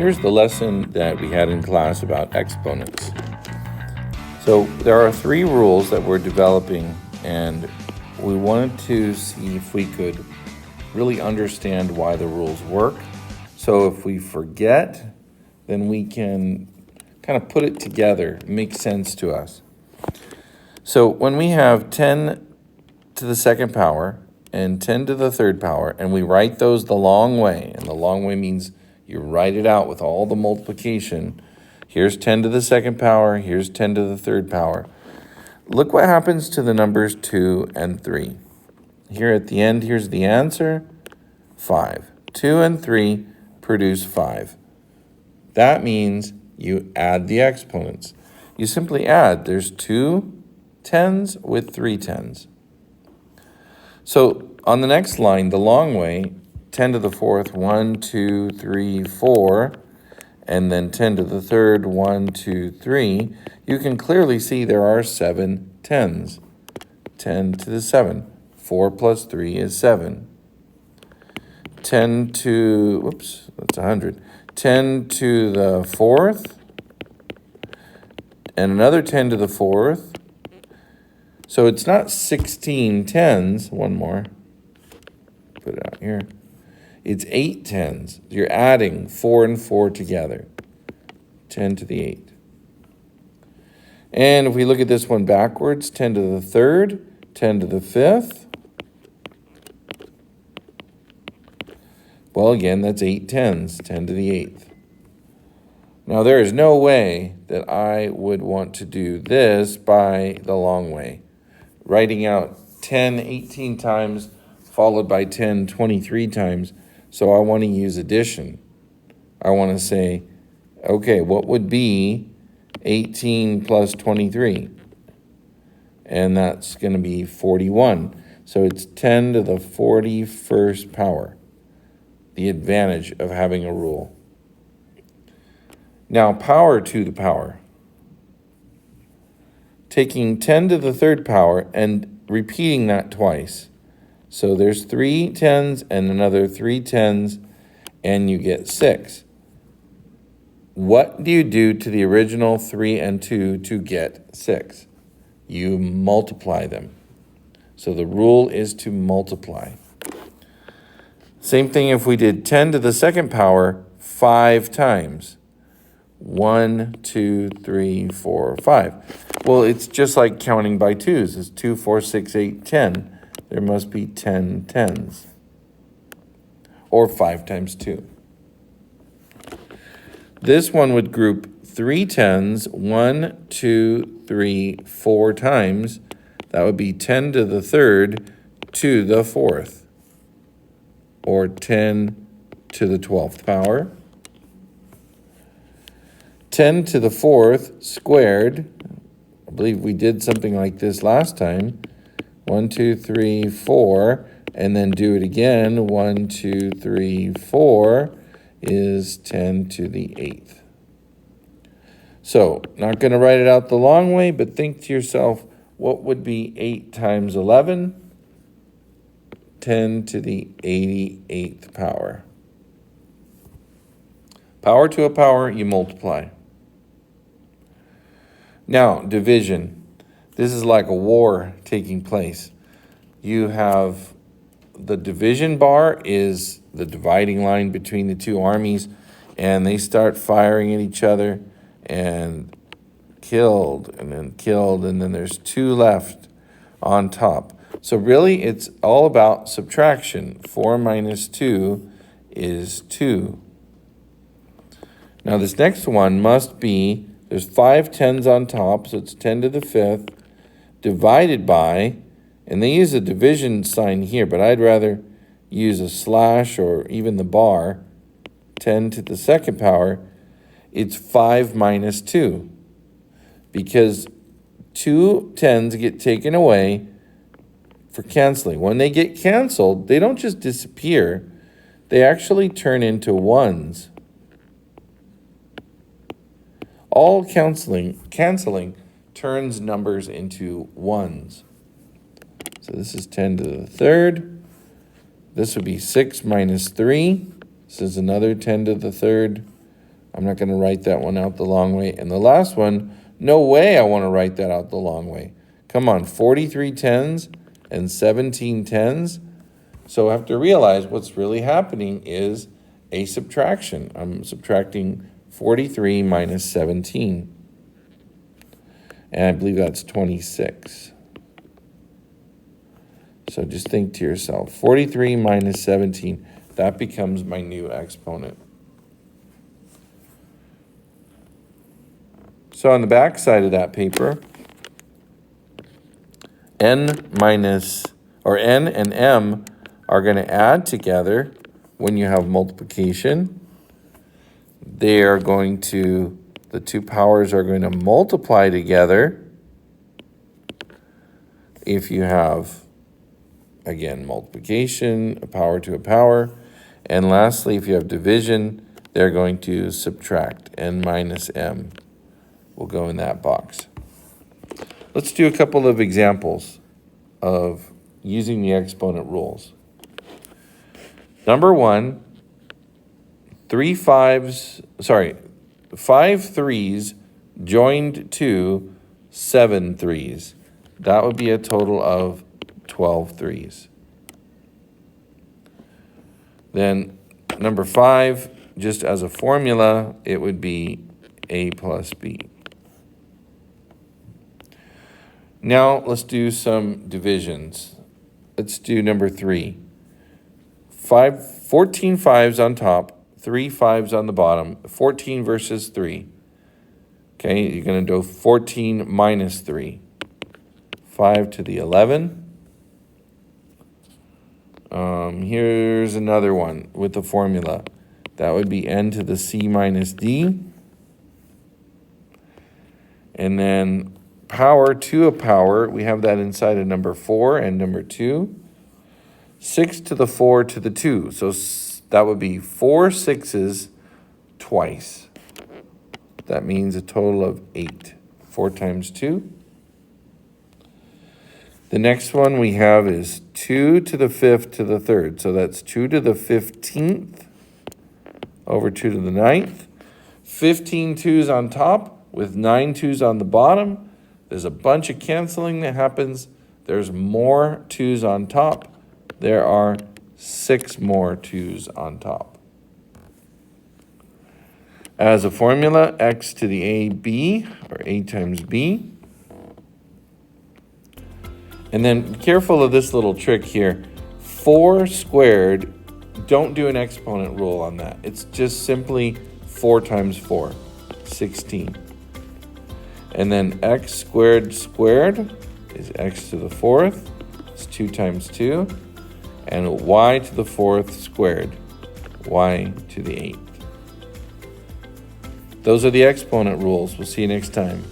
here's the lesson that we had in class about exponents. So there are 3 rules that we're developing, and we wanted to see if we could really understand why the rules work. So if we forget, then we can kind of put it together, make sense to us. So when we have 10 to the second power and 10 to the third power, and we write those the long way, and the long way means you write it out with all the multiplication. Here's 10 to the second power, here's 10 to the third power. Look what happens to the numbers 2 and 3. Here at the end, here's the answer, 5. 2 and 3 produce 5. That means you add the exponents. You simply add. There's 2 tens with 3 tens. So on the next line, the long way, 10 to the fourth, 1, 2, 3, 4, and then 10 to the third, 1, 2, 3, you can clearly see there are 7 tens. 10 to the 7, 4 plus 3 is 7. 10 to, whoops, that's 100. 10 to the fourth, and another 10 to the fourth. So it's not 16 tens, one more, put it out here. It's 8 tens. You're adding 4 and 4 together, 10 to the 8. And if we look at this one backwards, 10 to the third, 10 to the fifth. Well, again, that's 8 tens, 10 to the 8th. Now, there is no way that I would want to do this by the long way. Writing out 10 18 times followed by 10 23 times. So I want to use addition. I want to say, okay, what would be 18 plus 23? And that's going to be 41. So it's 10 to the 41st power. The advantage of having a rule. Now, power to the power. Taking 10 to the third power and repeating that twice. So there's 3 tens and another 3 tens, and you get 6. What do you do to the original 3 and 2 to get 6? You multiply them. So the rule is to multiply. Same thing if we did 10 to the second power 5 times. 1, 2, 3, 4, 5. Well, it's just like counting by twos. It's 2, 4, 6, 8, 10. There must be 10 tens. Or 5 times 2. This one would group 3 tens, 1, 2, 3, 4 times. That would be 10 to the third to the fourth. Or 10 to the 12th power. 10 to the fourth squared. I believe we did something like this last time. 1, 2, 3, 4, and then do it again. 1, 2, 3, 4 is 10 to the 8th. So, not going to write it out the long way, but think to yourself, what would be 8 times 11? 10 to the 88th power. Power to a power, you multiply. Now, division. This is like a war taking place. You have the division bar is the dividing line between the two armies, and they start firing at each other, and killed, and then there's 2 left on top. So really, it's all about subtraction. 4 minus 2 is 2. Now this next one must be, there's 5 tens on top, so it's 10 to the 5th, divided by, and they use a division sign here, but I'd rather use a slash or even the bar, 10 to the second power, it's 5 minus 2. Because 2 tens get taken away for canceling. When they get canceled, they don't just disappear, they actually turn into ones. All canceling turns numbers into ones. So this is 10 to the third. This would be 6 minus 3. This is another 10 to the third. I'm not going to write that one out the long way. And the last one, no way I want to write that out the long way. Come on, 43 tens and 17 tens. So I have to realize what's really happening is a subtraction. I'm subtracting 43 minus 17. And I believe that's 26. So just think to yourself, 43 minus 17, that becomes my new exponent. So on the back side of that paper, n and m are going to add together when you have multiplication. They are going to, the two powers are going to multiply together if you have, again, multiplication, a power to a power. And lastly, if you have division, they're going to subtract. N minus m will go in that box. Let's do a couple of examples of using the exponent rules. Number one, 5 threes joined to 7 threes. That would be a total of 12 threes. Then number 5, just as a formula, it would be A plus B. Now let's do some divisions. Let's do number 3. 14 fives on top, 3 fives on the bottom, 14 versus 3. Okay, you're going to do 14 minus 3. 5 to the 11. Here's another one with the formula. That would be n to the c minus d. And then power to a power, we have that inside of number 4 and number 2. 6 to the 4 to the 2. So that would be 4 6s twice. That means a total of 8. 4 times 2. The next one we have is 2 to the 5th to the 3rd. So that's 2 to the 15th over 2 to the 9th. 15 2s on top with 9 2s on the bottom. There's a bunch of canceling that happens. There's more 2s on top. There are 6 more 2s on top. As a formula, x to the AB, or A times B. And then be careful of this little trick here. 4 squared, don't do an exponent rule on that. It's just simply 4 times 4, 16. And then x squared squared is x to the 4th. It's 2 times 2. And y to the 4th squared, y to the 8th. Those are the exponent rules. We'll see you next time.